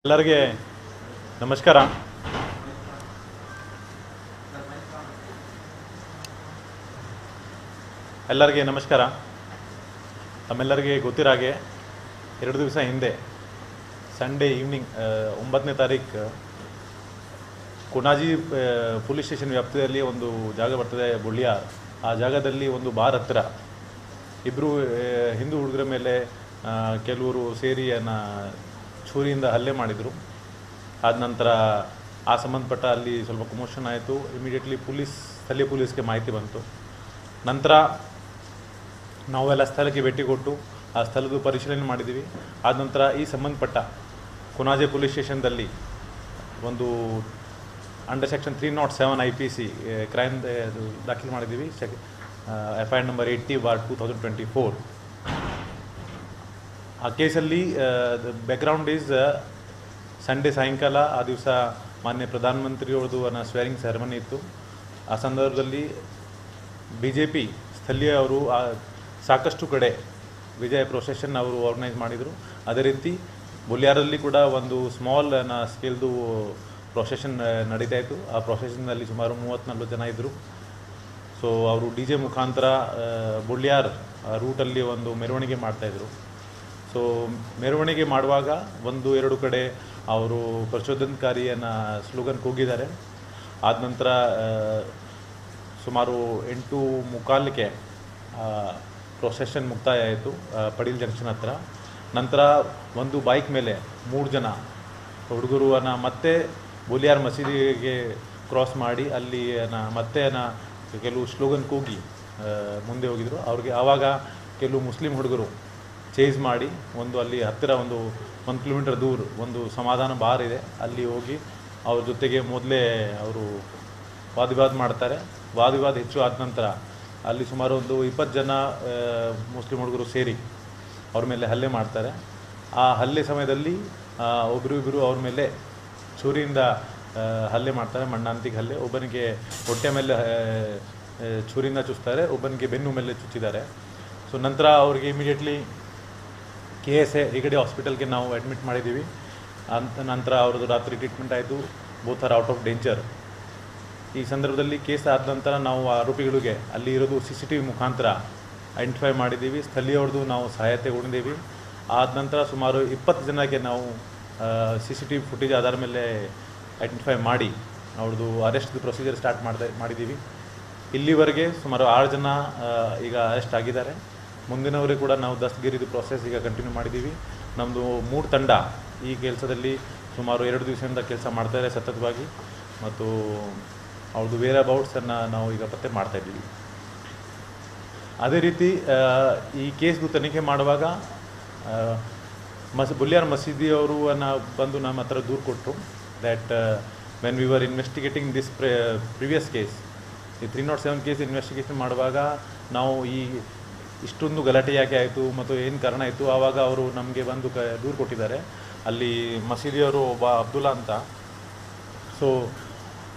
ಎಲ್ಲರಿಗೆ ನಮಸ್ಕಾರ. ತಮ್ಮೆಲ್ಲರಿಗೆ ಗೊತ್ತಿರೋ ಹಾಗೆ 2 ದಿವಸ ಹಿಂದೆ ಸಂಡೇ ಈವ್ನಿಂಗ್ 9ನೇ ತಾರೀಕು ಕೊನಾಜಿ ಪೊಲೀಸ್ ಸ್ಟೇಷನ್ ವ್ಯಾಪ್ತಿಯಲ್ಲಿ ಒಂದು ಜಾಗ ಬರ್ತದೆ ಬುಳ್ಳಿಯಾರ್. ಆ ಜಾಗದಲ್ಲಿ ಒಂದು ಬಾರ್ ಹತ್ತಿರ ಇಬ್ಬರು ಹಿಂದೂ ಹುಡುಗರ ಮೇಲೆ ಕೆಲವರು ಸೇರಿ ಚೂರಿಯಿಂದ ಹಲ್ಲೆ ಮಾಡಿದರು. ಆದ ನಂತರ ಆ ಸಂಬಂಧಪಟ್ಟ ಅಲ್ಲಿ ಸ್ವಲ್ಪ ಕಮೋಷನ್ ಆಯಿತು. ಇಮಿಡಿಯೇಟ್ಲಿ ಸ್ಥಳೀಯ ಪೊಲೀಸ್ಗೆ ಮಾಹಿತಿ ಬಂತು. ನಂತರ ನಾವೆಲ್ಲ ಸ್ಥಳಕ್ಕೆ ಭೇಟಿ ಕೊಟ್ಟು ಆ ಸ್ಥಳದ ಪರಿಶೀಲನೆ ಮಾಡಿದ್ದೀವಿ. ಆದ ನಂತರ ಈ ಸಂಬಂಧಪಟ್ಟ ಕೊನಾಜೆ ಪೊಲೀಸ್ ಸ್ಟೇಷನ್ದಲ್ಲಿ ಒಂದು ಅಂಡರ್ ಸೆಕ್ಷನ್ 307 IPC ಕ್ರೈಮ್ ದಾಖಲು ಮಾಡಿದ್ದೀವಿ. FIR number 80/2024. ಆ ಕೇಸಲ್ಲಿ ಬ್ಯಾಕ್ಗ್ರೌಂಡ್ ಈಸ್ ಸಂಡೇ ಸಾಯಂಕಾಲ ಆ ದಿವಸ ಮಾನ್ಯ ಪ್ರಧಾನಮಂತ್ರಿಯವ್ರದ್ದು ಸ್ವೇರಿಂಗ್ ಸೆರೆಮನಿ ಇತ್ತು. ಆ ಸಂದರ್ಭದಲ್ಲಿ BJP ಸ್ಥಳೀಯವರು ಸಾಕಷ್ಟು ಕಡೆ ವಿಜಯ ಪ್ರೊಸೆಷನ್ ಅವರು ಆರ್ಗನೈಸ್ ಮಾಡಿದರು. ಅದೇ ರೀತಿ ಬುಳ್ಳಿಯಾರಲ್ಲಿ ಕೂಡ ಒಂದು ಸ್ಮಾಲ್ ಸ್ಕೇಲ್ದು ಪ್ರೊಸೆಷನ್ ನಡೀತಾ ಇತ್ತು. ಆ ಪ್ರೊಸೆಷನ್ನಲ್ಲಿ ಸುಮಾರು 30-40 ಜನ ಇದ್ದರು. ಸೊ ಅವರು DJ ಮುಖಾಂತರ ಬುಳ್ಳಿಯಾರ್ ರೂಟಲ್ಲಿ ಒಂದು ಮೆರವಣಿಗೆ ಮಾಡ್ತಾಯಿದ್ರು. ಸೊ ಮೆರವಣಿಗೆ ಮಾಡುವಾಗ 1-2 ಕಡೆ ಅವರು ಪ್ರಚೋದನಕಾರಿಯನ್ನು ಸ್ಲೋಗನ್ ಕೂಗಿದ್ದಾರೆ. ಆದ ನಂತರ ಸುಮಾರು 8:45ಕ್ಕೆ ಪ್ರೊಸೆಷನ್ ಮುಕ್ತಾಯ ಆಯಿತು ಪಡೀಲ್ ಜಂಕ್ಷನ್ ಹತ್ರ. ನಂತರ ಒಂದು ಬೈಕ್ ಮೇಲೆ 3 ಜನ ಹುಡುಗರು ಮತ್ತೆ ಬುಳ್ಳಿಯಾರ್ ಮಸೀದಿಗೆ ಕ್ರಾಸ್ ಮಾಡಿ ಅಲ್ಲಿ ಮತ್ತೆ ಕೆಲವು ಸ್ಲೋಗನ್ ಕೂಗಿ ಮುಂದೆ ಹೋಗಿದ್ರು. ಅವ್ರಿಗೆ ಆವಾಗ ಕೆಲವು ಮುಸ್ಲಿಂ ಹುಡುಗರು ಚೇಸ್ ಮಾಡಿ ಅಲ್ಲಿ ಹತ್ತಿರ 1 ಕಿಲೋಮೀಟರ್ ದೂರ ಒಂದು ಸಮಾಧಾನ ಬಾರ್ ಇದೆ, ಅಲ್ಲಿ ಹೋಗಿ ಅವ್ರ ಜೊತೆಗೆ ಮೊದಲೇ ಅವರು ವಾದವಿವಾದ ಮಾಡ್ತಾರೆ. ವಾದವಿವಾದ ಹೆಚ್ಚು ಆದ ನಂತರ ಅಲ್ಲಿ ಸುಮಾರು 20 ಜನ ಮುಸ್ಲಿಂ ಹುಡುಗರು ಸೇರಿ ಅವ್ರ ಮೇಲೆ ಹಲ್ಲೆ ಮಾಡ್ತಾರೆ. ಆ ಹಲ್ಲೆ ಸಮಯದಲ್ಲಿ ಒಬ್ಬರು ಅವ್ರ ಮೇಲೆ ಚೂರಿಯಿಂದ ಹಲ್ಲೆ ಮಾಡ್ತಾರೆ, ಮಣ್ಣಾಂತಿಗೆ ಹಲ್ಲೆ. ಒಬ್ಬನಿಗೆ ಹೊಟ್ಟೆ ಮೇಲೆ ಚೂರಿಯಿಂದ ಚುಚ್ತಾರೆ, ಒಬ್ಬನಿಗೆ ಬೆನ್ನು ಮೇಲೆ ಚುಚ್ಚಿದ್ದಾರೆ. ಸೊ ನಂತರ ಅವ್ರಿಗೆ ಇಮಿಡಿಯೇಟ್ಲಿ KSA ಹೆಗಡೆ ಹಾಸ್ಪಿಟಲ್ಗೆ ನಾವು ಅಡ್ಮಿಟ್ ಮಾಡಿದ್ದೀವಿ. ನಂತರ ಅವ್ರದ್ದು ರಾತ್ರಿ ಟ್ರೀಟ್ಮೆಂಟ್ ಆಯಿತು. Both are out of danger. ಈ ಸಂದರ್ಭದಲ್ಲಿ ಕೇಸ್ ಆದ ನಂತರ ನಾವು ಆರೋಪಿಗಳಿಗೆ ಅಲ್ಲಿ ಇರೋದು CCTV ಮುಖಾಂತರ ಐಡೆಂಟಿಫೈ ಮಾಡಿದ್ದೀವಿ. ಸ್ಥಳೀಯವ್ರದ್ದು ನಾವು ಸಹಾಯತೆಗೊಂಡಿದ್ದೀವಿ. ಆದ ನಂತರ ಸುಮಾರು 20 ಜನಕ್ಕೆ ನಾವು CCTV ಫುಟೇಜ್ ಆಧಾರ ಮೇಲೆ ಐಡೆಂಟಿಫೈ ಮಾಡಿ ಅವ್ರದ್ದು ಅರೆಸ್ಟ್ ಪ್ರೊಸೀಜರ್ ಸ್ಟಾರ್ಟ್ ಮಾಡಿದ್ದೀವಿ. ಇಲ್ಲಿವರೆಗೆ ಸುಮಾರು 6 ಜನ ಈಗ ಅರೆಸ್ಟ್ ಆಗಿದ್ದಾರೆ. ಮುಂದಿನವರಿಗೆ ಕೂಡ ನಾವು ದಸ್ತಗಿರಿದು ಪ್ರೊಸೆಸ್ ಈಗ ಕಂಟಿನ್ಯೂ ಮಾಡಿದ್ದೀವಿ. ನಮ್ಮದು 3 ತಂಡ ಈ ಕೆಲಸದಲ್ಲಿ ಸುಮಾರು 2 ದಿವಸದಿಂದ ಕೆಲಸ ಮಾಡ್ತಾಯಿದ್ದಾರೆ ಸತತವಾಗಿ. ಮತ್ತು ಅವ್ರದ್ದು ವೇರ್ ಅಬೌಟ್ಸನ್ನು ನಾವು ಈಗ ಪತ್ತೆ ಮಾಡ್ತಾಯಿದ್ದೀವಿ. ಅದೇ ರೀತಿ ಈ ಕೇಸ್ದು ತನಿಖೆ ಮಾಡುವಾಗ ಬುಳ್ಳಿಯಾರ್ ಮಸೀದಿಯವರು ಬಂದು ನಮ್ಮ ಹತ್ರ ದೂರು ಕೊಟ್ಟರು. That when we were investigating this previous case, ಈ 307 ಕೇಸ್ ಇನ್ವೆಸ್ಟಿಗೇಷನ್ ಮಾಡುವಾಗ ನಾವು ಇಷ್ಟೊಂದು ಗಲಾಟೆ ಯಾಕೆ ಆಯಿತು ಮತ್ತು ಏನು ಕಾರಣ ಆಯಿತು, ಆವಾಗ ಅವರು ನಮಗೆ ಬಂದು ದೂರು ಕೊಟ್ಟಿದ್ದಾರೆ. ಅಲ್ಲಿ ಮಸೀದಿಯವರು ಒಬ್ಬ ಅಬ್ದುಲ್ಲಾ ಅಂತ. ಸೊ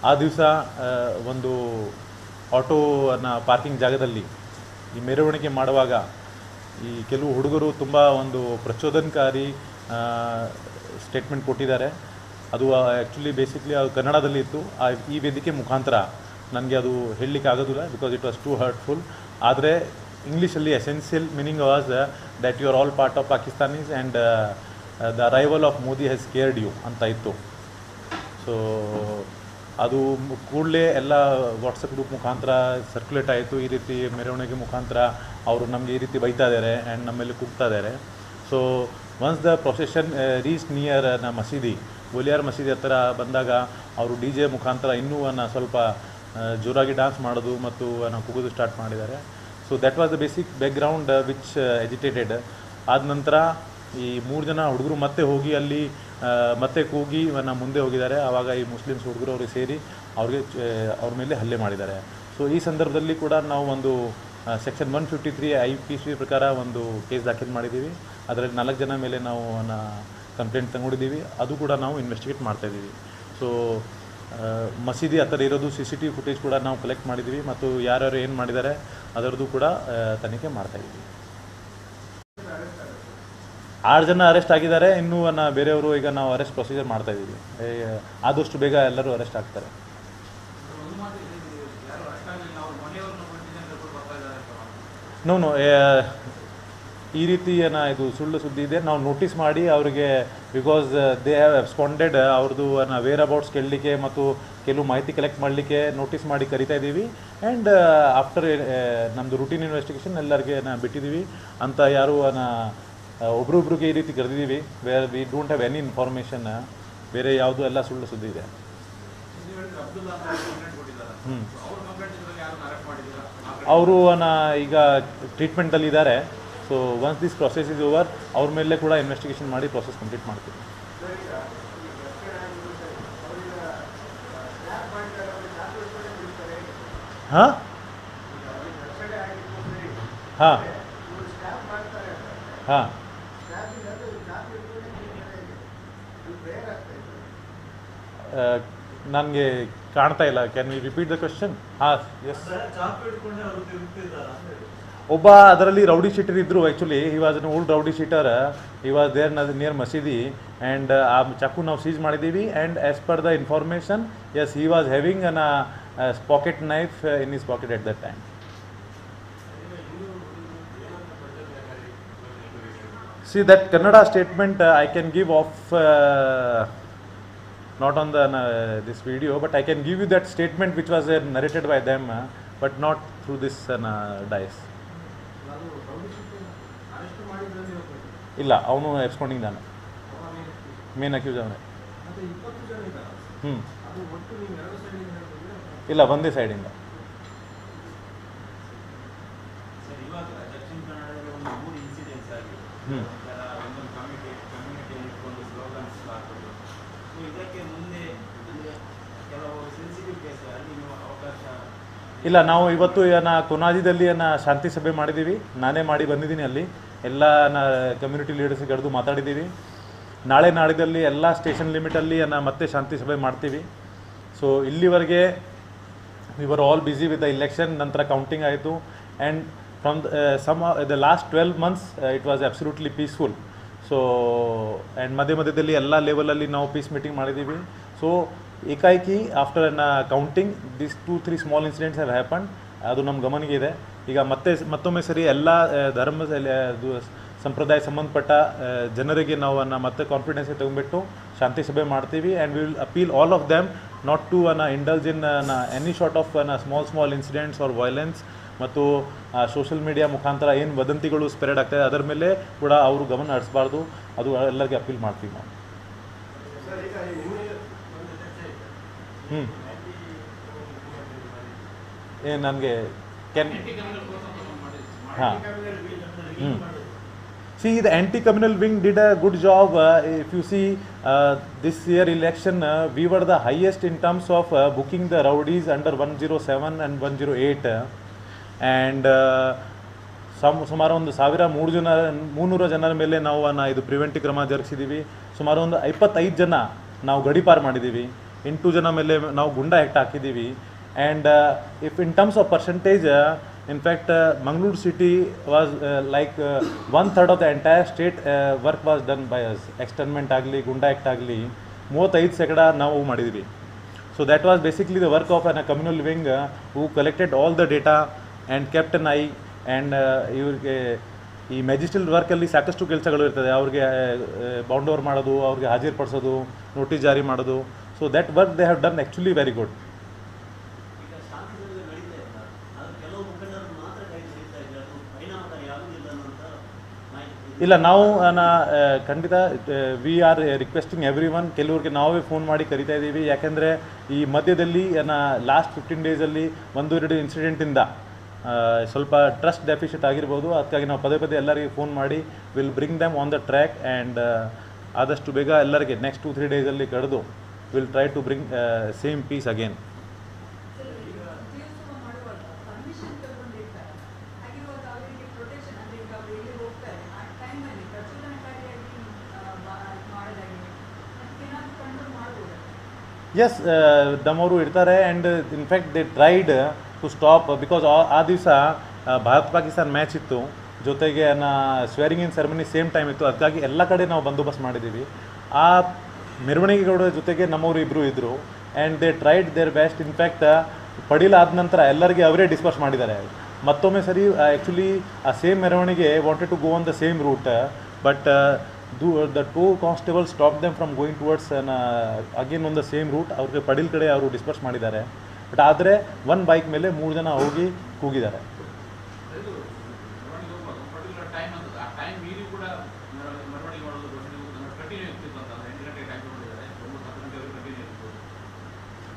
ಆ ದಿವಸ ಒಂದು ಆಟೋನ ಪಾರ್ಕಿಂಗ್ ಜಾಗದಲ್ಲಿ ಈ ಮೆರವಣಿಗೆ ಮಾಡುವಾಗ ಈ ಕೆಲವು ಹುಡುಗರು ತುಂಬ ಒಂದು ಪ್ರಚೋದನಕಾರಿ ಸ್ಟೇಟ್ಮೆಂಟ್ ಕೊಟ್ಟಿದ್ದಾರೆ. ಅದು ಆ್ಯಕ್ಚುಲಿ ಬೇಸಿಕ್ಲಿ ಅದು ಕನ್ನಡದಲ್ಲಿ ಇತ್ತು. ಈ ವೇದಿಕೆ ಮುಖಾಂತರ ನನಗೆ ಅದು ಹೇಳಲಿಕ್ಕೆ ಆಗೋದಿಲ್ಲ, because it was too hurtful. ಆದರೆ ಇಂಗ್ಲೀಷಲ್ಲಿ essential meaning was that you are all part of Pakistanis and the arrival of Modi has scared you ಅಂತ ಇತ್ತು. ಸೊ ಅದು ಕೂಡಲೇ ಎಲ್ಲ ವಾಟ್ಸಪ್ ಗ್ರೂಪ್ ಮುಖಾಂತರ ಸರ್ಕ್ಯುಲೇಟ್ ಆಯಿತು. ಈ ರೀತಿ ಮೆರವಣಿಗೆ ಮುಖಾಂತರ ಅವರು ನಮಗೆ ಈ ರೀತಿ ಬೈತಾ ಇದ್ದಾರೆ ಆ್ಯಂಡ್ ನಮ್ಮೇಲೆ ಕೂಗ್ತಾ ಇದ್ದಾರೆ. So once the procession reach near ಮಸೀದಿ, ಬುಳ್ಳಿಯಾರ್ ಮಸೀದಿ ಹತ್ತಿರ ಬಂದಾಗ ಅವರು DJ ಮುಖಾಂತರ ಇನ್ನೂ ಸ್ವಲ್ಪ ಜೋರಾಗಿ ಡ್ಯಾನ್ಸ್ ಮಾಡೋದು ಮತ್ತು ಕೂಗೋದು ಸ್ಟಾರ್ಟ್ ಮಾಡಿದ್ದಾರೆ. So that was the basic background which agitated. ಆದ ನಂತರ ಈ 3 ಜನ ಹುಡುಗರು ಮತ್ತೆ ಹೋಗಿ ಅಲ್ಲಿ ಮತ್ತೆ ಕೂಗಿ ಮುಂದೆ ಹೋಗಿದ್ದಾರೆ. ಆವಾಗ ಈ ಮುಸ್ಲಿಮ್ಸ್ ಹುಡುಗರು ಅವ್ರಿಗೆ ಸೇರಿ ಅವ್ರ ಮೇಲೆ ಹಲ್ಲೆ ಮಾಡಿದ್ದಾರೆ. ಸೊ ಈ ಸಂದರ್ಭದಲ್ಲಿ ಕೂಡ ನಾವು ಒಂದು ಸೆಕ್ಷನ್ 153 IPC ಪ್ರಕಾರ ಒಂದು ಕೇಸ್ ದಾಖಲು ಮಾಡಿದ್ದೀವಿ. ಅದರಲ್ಲಿ 4 ಜನ ಮೇಲೆ ನಾವು ಕಂಪ್ಲೇಂಟ್ ತಗೊಂಡಿದ್ದೀವಿ. ಅದು ಕೂಡ ನಾವು ಇನ್ವೆಸ್ಟಿಗೇಟ್ ಮಾಡ್ತಾಯಿದ್ದೀವಿ. ಸೊ ಮಸೀದಿ ಹತ್ತಿರ ಇರೋದು CCTV ಫುಟೇಜ್ ಕೂಡ ನಾವು ಕಲೆಕ್ಟ್ ಮಾಡಿದ್ದೀವಿ ಮತ್ತು ಯಾರ್ಯಾರು ಏನು ಮಾಡಿದ್ದಾರೆ ಅದರದ್ದು ಕೂಡ ತನಿಖೆ ಮಾಡ್ತಾಯಿದ್ದೀವಿ. 6 ಜನ ಅರೆಸ್ಟ್ ಆಗಿದ್ದಾರೆ. ಇನ್ನೂ ಬೇರೆಯವರು ಈಗ ನಾವು ಅರೆಸ್ಟ್ ಪ್ರೊಸೀಜರ್ ಮಾಡ್ತಾ ಇದ್ದೀವಿ. ಆದಷ್ಟು ಬೇಗ ಎಲ್ಲರೂ ಅರೆಸ್ಟ್ ಆಗ್ತಾರೆ. ನೋ ಈ ರೀತಿ ಇದು ಸುಳ್ಳು ಸುದ್ದಿ ಇದೆ. ನಾವು ನೋಟಿಸ್ ಮಾಡಿ ಅವರಿಗೆ, ಬಿಕಾಸ್ ದೇ ಹ್ಯಾವ್ ಅಬ್ಸ್ಪಾಂಡೆಡ್, ಅವ್ರದ್ದು ವೇರ್ ಅಬೌಟ್ಸ್ ಕೇಳಲಿಕ್ಕೆ ಮತ್ತು ಕೆಲವು ಮಾಹಿತಿ ಕಲೆಕ್ಟ್ ಮಾಡಲಿಕ್ಕೆ ನೋಟಿಸ್ ಮಾಡಿ ಕರಿತಾ ಇದ್ದೀವಿ. ಆ್ಯಂಡ್ ಆಫ್ಟರ್ ನಮ್ಮದು ರೂಟೀನ್ ಇನ್ವೆಸ್ಟಿಗೇಷನ್ ಎಲ್ಲರಿಗೆ ಬಿಟ್ಟಿದ್ದೀವಿ ಅಂತ. ಯಾರು ಒಬ್ರೊಬ್ರಿಗೆ ಈ ರೀತಿ ಕರೆದಿದ್ದೀವಿ. We don't have any information. ಬೇರೆ ಯಾವುದು ಎಲ್ಲ ಸುಳ್ಳು ಸುದ್ದಿ ಇದೆ. ಅವರು ಈಗ ಟ್ರೀಟ್ಮೆಂಟಲ್ಲಿದ್ದಾರೆ. So once this process is over, ಅವ್ರ ಮೇಲೆ ಕೂಡ ಇನ್ವೆಸ್ಟಿಗೇಷನ್ ಮಾಡಿ ಪ್ರೊಸೆಸ್ ಕಂಪ್ಲೀಟ್ ಮಾಡ್ತೀವಿ. ಹಾಂ ಹಾಂ ಹಾಂ ನನಗೆ ಕಾಣ್ತಾ ಇಲ್ಲ. Can you repeat the question? ಹಾಂ, ಎಸ್. ಒಬ್ಬ ಅದರಲ್ಲಿ ರೌಡಿ ಶೀಟರ್ ಇದ್ದರು. Actually he was an old rowdy sheeter. He was there near ಮಸೀದಿ. ಆ್ಯಂಡ್ ಆ ಚಾಕು ನಾವು ಸೀಸ್ ಮಾಡಿದ್ದೀವಿ. And as per the information, yes, he was having an pocket knife in his pocket at that time. See, that Kannada statement I can give off, not on the this video, but I can give you that statement which was narrated by them, but not through this dice. ಇಲ್ಲ, ಅವನು ಎಬ್ಸ್ಕೊಂಡಿಂಗ್ ನಾನು main accuse ಅವನೇ. ಇಲ್ಲ, ಒಂದೇ ಸೈಡಿಂದ. ಇಲ್ಲ, ನಾವು ಇವತ್ತು ಕೊನಾಜಿದಲ್ಲಿ ಶಾಂತಿ ಸಭೆ ಮಾಡಿದ್ದೀವಿ. ನಾನೇ ಮಾಡಿ ಬಂದಿದ್ದೀನಿ. ಅಲ್ಲಿ ಎಲ್ಲ ಕಮ್ಯುನಿಟಿ ಲೀಡರ್ಸ್ಗೆ ಕರೆದು ಮಾತಾಡಿದ್ದೀವಿ. ನಾಳೆ ನಾಡಿದ್ದಲ್ಲಿ ಎಲ್ಲ ಸ್ಟೇಷನ್ ಲಿಮಿಟಲ್ಲಿ ಮತ್ತೆ ಶಾಂತಿ ಸಭೆ ಮಾಡ್ತೀವಿ. ಸೊ ಇಲ್ಲಿವರೆಗೆ we were all busy with the election. ನಂತರ ಕೌಂಟಿಂಗ್ ಆಯಿತು. And from the last 12 months it was absolutely peaceful. So and ಮಧ್ಯದಲ್ಲಿ ಎಲ್ಲ ಲೆವೆಲಲ್ಲಿ ನಾವು ಪೀಸ್ ಮೀಟಿಂಗ್ ಮಾಡಿದ್ದೀವಿ. ಸೊ ಏಕಾಏಕಿ after counting this 2-3 small incidents have happen. ಅದು ನಮ್ಮ ಗಮನಿಗೆ ಇದೆ. ಈಗ ಮತ್ತೊಮ್ಮೆ ಸರಿ ಎಲ್ಲ ಧರ್ಮ ಸಂಪ್ರದಾಯ ಸಂಬಂಧಪಟ್ಟ ಜನರಿಗೆ ನಾವು ಮತ್ತೆ ಕಾನ್ಫಿಡೆನ್ಸ್ಗೆ ತಗೊಂಡ್ಬಿಟ್ಟು ಶಾಂತಿ ಸಭೆ ಮಾಡ್ತೀವಿ. And we will appeal all of them not to indulge in any short of small incidents or violence. ಮತ್ತು ಸೋಷಿಯಲ್ ಮೀಡಿಯಾ ಮುಖಾಂತರ ಏನು ವದಂತಿಗಳು ಸ್ಪ್ರೆಡ್ ಆಗ್ತಾಯಿದೆ ಅದರ ಮೇಲೆ ಕೂಡ ಅವರು ಗಮನ ಹರಿಸಬಾರ್ದು. ಅದು ಎಲ್ಲರಿಗೆ ಅಪೀಲ್ ಮಾಡ್ತೀವಿ ನಾವು. ನನಗೆ ಹಾಂ. See, the anti-communal wing did a good job. If you see this year election, we were the highest in terms of booking the rowdies under 107 and 108. And ಸುಮಾರು ಒಂದು 300 ಜನರ ಮೇಲೆ ನಾವು ಇದು ಪ್ರಿವೆಂಟಿವ್ ಕ್ರಮ ಜರುಗಿಸಿದ್ದೀವಿ. ಸುಮಾರು ಒಂದು 55 ಜನ ನಾವು ಗಡಿಪಾರು ಮಾಡಿದ್ದೀವಿ. 8 ಜನ ಮೇಲೆ ನಾವು ಗುಂಡಾ ಆ್ಯಕ್ಟ್ ಹಾಕಿದ್ದೀವಿ. And if in terms of percentage, in fact, Mangalore city was like 1/3 of the entire state work was done by us. Externment ಆಗಲಿ, ಗುಂಡಾ ಆ್ಯಕ್ಟ್ ಆಗಲಿ 35% ನಾವು ಮಾಡಿದ್ವಿ. So that was basically the work of a communal wing who collected all the data and kept an eye. And ಇವ್ರಿಗೆ ಈ magistrate ವರ್ಕಲ್ಲಿ ಸಾಕಷ್ಟು ಕೆಲಸಗಳು ಇರ್ತದೆ. ಅವ್ರಿಗೆ ಬೌಂಡ್ ಓವರ್ ಮಾಡೋದು, ಅವ್ರಿಗೆ ಹಾಜರುಪಡಿಸೋದು, ನೋಟಿಸ್ ಜಾರಿ ಮಾಡೋದು. So that work they have done actually very good. ಇಲ್ಲ, ನಾವು ಖಂಡಿತ we are requesting every one. ಕೆಲವ್ರಿಗೆ ನಾವೇ ಫೋನ್ ಮಾಡಿ ಕರಿತಾ ಇದ್ದೀವಿ. ಯಾಕೆಂದರೆ ಈ ಮಧ್ಯದಲ್ಲಿ ಲಾಸ್ಟ್ 15 ಡೇಸಲ್ಲಿ 1-2 ಇನ್ಸಿಡೆಂಟಿಂದ ಸ್ವಲ್ಪ ಟ್ರಸ್ಟ್ ಡೆಫಿಷಿಟ್ ಆಗಿರ್ಬೋದು. ಅದಕ್ಕಾಗಿ ನಾವು ಪದೇ ಎಲ್ಲರಿಗೆ ಫೋನ್ ಮಾಡಿ will bring them on the track. And ಆದಷ್ಟು ಬೇಗ ಎಲ್ಲರಿಗೆ ನೆಕ್ಸ್ಟ್ 2-3 ಡೇಸಲ್ಲಿ ಕರೆದು will try to bring same peace again. Yes, ನಮ್ಮವರು ಇರ್ತಾರೆ. And in fact they tried to stop because ಆ ದಿವಸ ಭಾರತ್ ಪಾಕಿಸ್ತಾನ್ ಮ್ಯಾಚ್ ಇತ್ತು. ಜೊತೆಗೆ swearing in ceremony same time ಇತ್ತು. ಅದಕ್ಕಾಗಿ ಎಲ್ಲ ಕಡೆ ನಾವು ಬಂದೋಬಸ್ತ್ ಮಾಡಿದ್ದೀವಿ. ಆ ಮೆರವಣಿಗೆಗಳ ಜೊತೆಗೆ ನಮ್ಮವರು ಇಬ್ಬರು ಇದ್ದರು and they tried their best. In fact ಪಡೀಲಾದ ನಂತರ ಎಲ್ಲರಿಗೆ ಅವರೇ ಡಿಸ್ಪರ್ಸ್ ಮಾಡಿದ್ದಾರೆ. ಮತ್ತೊಮ್ಮೆ ಸರಿ ಆ್ಯಕ್ಚುಲಿ ಆ ಸೇಮ್ ಮೆರವಣಿಗೆ wanted to go on the same route, but the two constable stop them from going towards again on the same route. ಅವ್ರಿಗೆ ಪಡೀಲ್ ಕಡೆ ಅವರು ಡಿಸ್ಪರ್ಸ್ ಮಾಡಿದ್ದಾರೆ. ಬಟ್ ಆದರೆ ಒನ್ ಬೈಕ್ ಮೇಲೆ 3 ಜನ ಹೋಗಿ ಕೂಗಿದ್ದಾರೆ.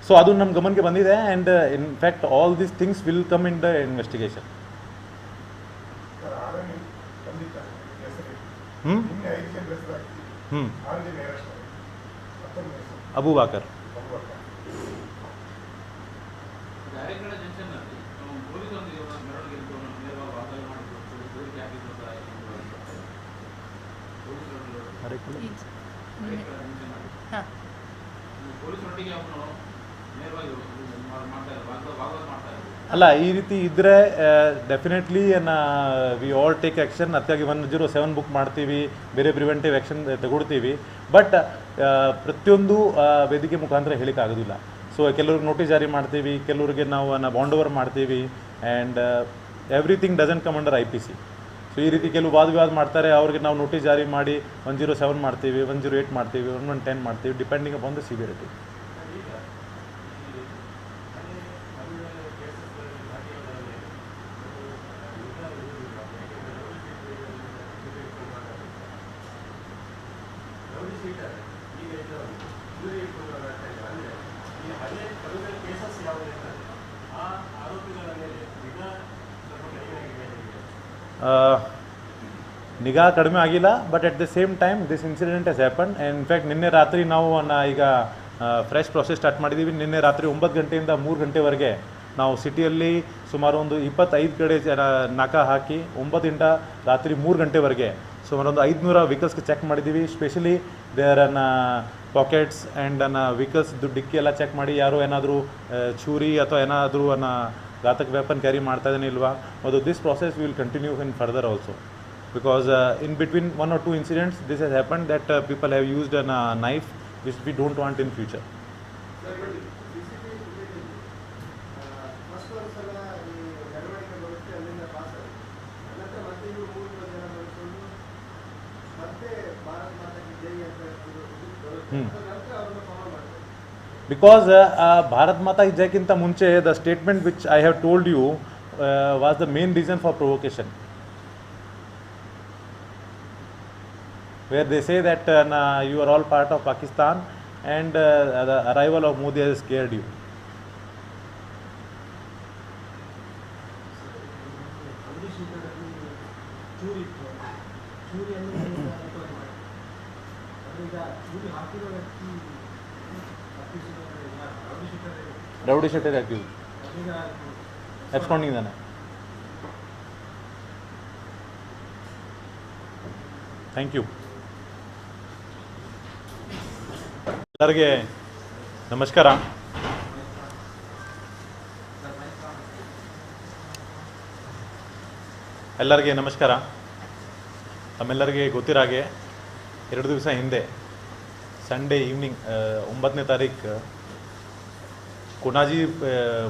ಸೊ ಅದು ನಮ್ಮ ಗಮನಕ್ಕೆ ಬಂದಿದೆ and in fact all these things will come in the investigation. Abubakar ಅಲ್ಲ, ಈ ರೀತಿ ಇದ್ದರೆ definitely we all take action. ಅದಕ್ಕಾಗಿ 107 ಬುಕ್ ಮಾಡ್ತೀವಿ, ಬೇರೆ ಪ್ರಿವೆಂಟಿವ್ ಆ್ಯಕ್ಷನ್ ತಗೊಳ್ತೀವಿ. ಬಟ್ ಪ್ರತಿಯೊಂದು ವೇದಿಕೆ ಮುಖಾಂತರ ಹೇಳಿಕ್ಕಾಗೋದಿಲ್ಲ. ಸೊ ಕೆಲವ್ರಿಗೆ ನೋಟಿಸ್ ಜಾರಿ ಮಾಡ್ತೀವಿ, ಕೆಲವ್ರಿಗೆ ನಾವು ಬಾಂಡ್ ಓವರ್ ಮಾಡ್ತೀವಿ and everything doesn't come under IPC. So ಈ ರೀತಿ ಕೆಲವು ವಾದ ಮಾಡ್ತಾರೆ, ಅವ್ರಿಗೆ ನಾವು ನೋಟಿಸ್ ಜಾರಿ ಮಾಡಿ 107 ಮಾಡ್ತೀವಿ, 108 ಮಾಡ್ತೀವಿ, 110 ಮಾಡ್ತೀವಿ, ಡಿಪೆಂಡಿಂಗ್ ಅಪಾನ್ ದ ಸಿವಿಯರಿಟಿ. ನಿಗಾ ಕಡಿಮೆ ಆಗಿಲ್ಲ, but at the same time this incident has happen. In fact ನಿನ್ನೆ ರಾತ್ರಿ ನಾವು ಈಗ ಫ್ರೆಶ್ ಪ್ರೊಸೆಸ್ ಸ್ಟಾರ್ಟ್ ಮಾಡಿದ್ದೀವಿ. ನಿನ್ನೆ ರಾತ್ರಿ 9 ಗಂಟೆಯಿಂದ 3 ಗಂಟೆವರೆಗೆ ನಾವು ಸಿಟಿಯಲ್ಲಿ ಸುಮಾರು ಒಂದು 25 ಕಡೆ ನಾಕ ಹಾಕಿ 9ರಿಂದ ರಾತ್ರಿ 3 ಗಂಟೆವರೆಗೆ ಸುಮಾರು ಒಂದು 500 ವೆಹಿಕಲ್ಸ್ಗೆ ಚೆಕ್ ಮಾಡಿದ್ದೀವಿ. Specially their pockets and vehicles dickey ಎಲ್ಲ ಚೆಕ್ ಮಾಡಿ ಯಾರು ಏನಾದರೂ ಚೂರಿ ಅಥವಾ ಏನಾದರೂ ಘಾತಕ ವೆಪನ್ ಕ್ಯಾರಿ ಮಾಡ್ತಾ ಇದ್ದಾನೆ ಇಲ್ವಾ. ಮತ್ತು this process will continue in further also, because in between 1 or 2 incidents this has happened that people have used a knife which we don't want in future. Because Bharat Mata Ki Jai kinta munche the statement which I have told you was the main reason for provocation, where they say that you are all part of Pakistan and the arrival of Modi has scared you. Rowdy Shetter accused. Absconding then. Thank you. ಎಲ್ಲರಿಗೆ ನಮಸ್ಕಾರ. ಎಲ್ಲರಿಗೆ ನಮಸ್ಕಾರ. ತಮ್ಮೆಲ್ಲರಿಗೆ ಗೊತ್ತಿರೋ ಹಾಗೆ 2 ದಿವಸ ಹಿಂದೆ Sunday evening 9ನೇ ತಾರೀಕು ಕೊಣಾಜಿ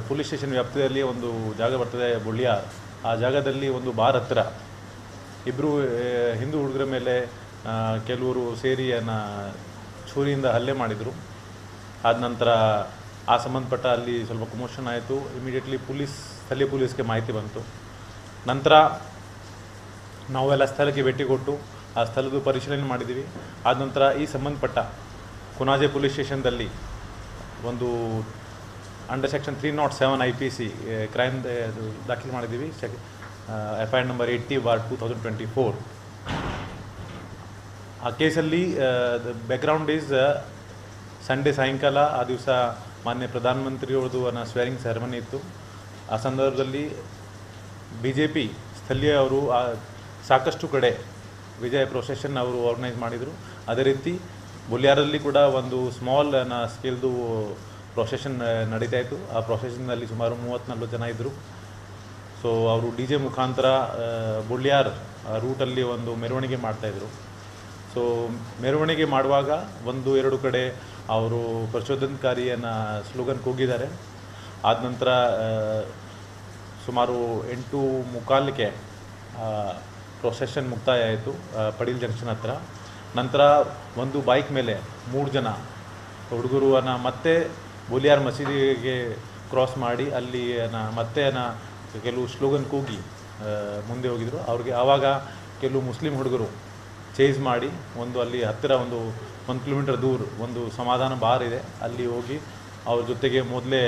police station ವ್ಯಾಪ್ತಿಯಲ್ಲಿ ಒಂದು ಜಾಗ ಬರ್ತದೆ ಬುಳ್ಳಿಯಾರ್. ಆ ಜಾಗದಲ್ಲಿ ಒಂದು ಬಾರ್ ಹತ್ತಿರ ಇಬ್ಬರು ಹಿಂದೂ ಹುಡುಗರ ಮೇಲೆ ಕೆಲವರು ಸೇರಿ ಚೂರಿಯಿಂದ ಹಲ್ಲೆ ಮಾಡಿದರು. ಆದ ನಂತರ ಆ ಸಂಬಂಧಪಟ್ಟ ಅಲ್ಲಿ ಸ್ವಲ್ಪ ಕಮೋಷನ್ ಆಯಿತು. ಇಮಿಡಿಯೇಟ್ಲಿ ಸ್ಥಳೀಯ ಪೊಲೀಸ್ಗೆ ಮಾಹಿತಿ ಬಂತು. ನಂತರ ನಾವೆಲ್ಲ ಸ್ಥಳಕ್ಕೆ ಭೇಟಿ ಕೊಟ್ಟು ಆ ಸ್ಥಳದ ಪರಿಶೀಲನೆ ಮಾಡಿದ್ದೀವಿ. ಆದ ನಂತರ ಈ ಸಂಬಂಧಪಟ್ಟ ಕೊಣಾಜೆ ಪೊಲೀಸ್ ಸ್ಟೇಷನ್ದಲ್ಲಿ ಒಂದು ಅಂಡರ್ ಸೆಕ್ಷನ್ 307 IPC ಕ್ರೈಮ್ ದಾಖಲು ಮಾಡಿದ್ದೀವಿ. FIR number 80/2024. ಆ ಕೇಸಲ್ಲಿ ಬ್ಯಾಕ್ಗ್ರೌಂಡ್ ಈಸ್ ಸಂಡೇ ಸಾಯಂಕಾಲ ಆ ದಿವಸ ಮಾನ್ಯ ಪ್ರಧಾನಮಂತ್ರಿಯವ್ರದ್ದು ಸ್ವೇರಿಂಗ್ ಸೆರೆಮನಿ ಇತ್ತು. ಆ ಸಂದರ್ಭದಲ್ಲಿ BJP ಸ್ಥಳೀಯವರು ಸಾಕಷ್ಟು ಕಡೆ ವಿಜಯ ಪ್ರೊಸೆಷನ್ ಅವರು ಆರ್ಗನೈಸ್ ಮಾಡಿದರು. ಅದೇ ರೀತಿ ಬುಲ್ಯಾರಲ್ಲಿ ಕೂಡ ಒಂದು ಸ್ಮಾಲ್ ಸ್ಕೇಲ್ದು ಪ್ರೊಸೆಷನ್ ನಡೀತಾ ಇತ್ತು. ಆ ಪ್ರೊಸೆಷನ್ನಲ್ಲಿ ಸುಮಾರು 30-40 ಜನ ಇದ್ದರು. ಸೊ ಅವರು DJ ಮುಖಾಂತರ ಬುಳ್ಯಾರ್ ರೂಟಲ್ಲಿ ಒಂದು ಮೆರವಣಿಗೆ ಮಾಡ್ತಾಯಿದ್ರು. ಸೊ ಮೆರವಣಿಗೆ ಮಾಡುವಾಗ 1-2 ಕಡೆ ಅವರು ಪ್ರಚೋದನಕಾರಿಯನ್ನು ಸ್ಲೋಗನ್ ಕೂಗಿದ್ದಾರೆ. ಆದ ನಂತರ ಸುಮಾರು 8:45ಕ್ಕೆ ಪ್ರೊಸೆಷನ್ ಮುಕ್ತಾಯ ಆಯಿತು ಪಡೀಲ್ ಜಂಕ್ಷನ್ ಹತ್ರ. ನಂತರ ಒಂದು ಬೈಕ್ ಮೇಲೆ 3 ಜನ ಹುಡುಗರು ಮತ್ತೆ ಬೋಲಿಯಾರ್ ಮಸೀದಿಗೆ ಕ್ರಾಸ್ ಮಾಡಿ ಅಲ್ಲಿ ಮತ್ತೆ ಕೆಲವು ಸ್ಲೋಗನ್ ಕೂಗಿ ಮುಂದೆ ಹೋಗಿದ್ರು. ಅವ್ರಿಗೆ ಆವಾಗ ಕೆಲವು ಮುಸ್ಲಿಂ ಹುಡುಗರು ಚೇಸ್ ಮಾಡಿ ಅಲ್ಲಿ ಹತ್ತಿರ 1 ಕಿಲೋಮೀಟರ್ ದೂರ ಒಂದು ಸಮಾಧಾನ ಬಾರ್ ಇದೆ, ಅಲ್ಲಿ ಹೋಗಿ ಅವ್ರ ಜೊತೆಗೆ ಮೊದಲೇ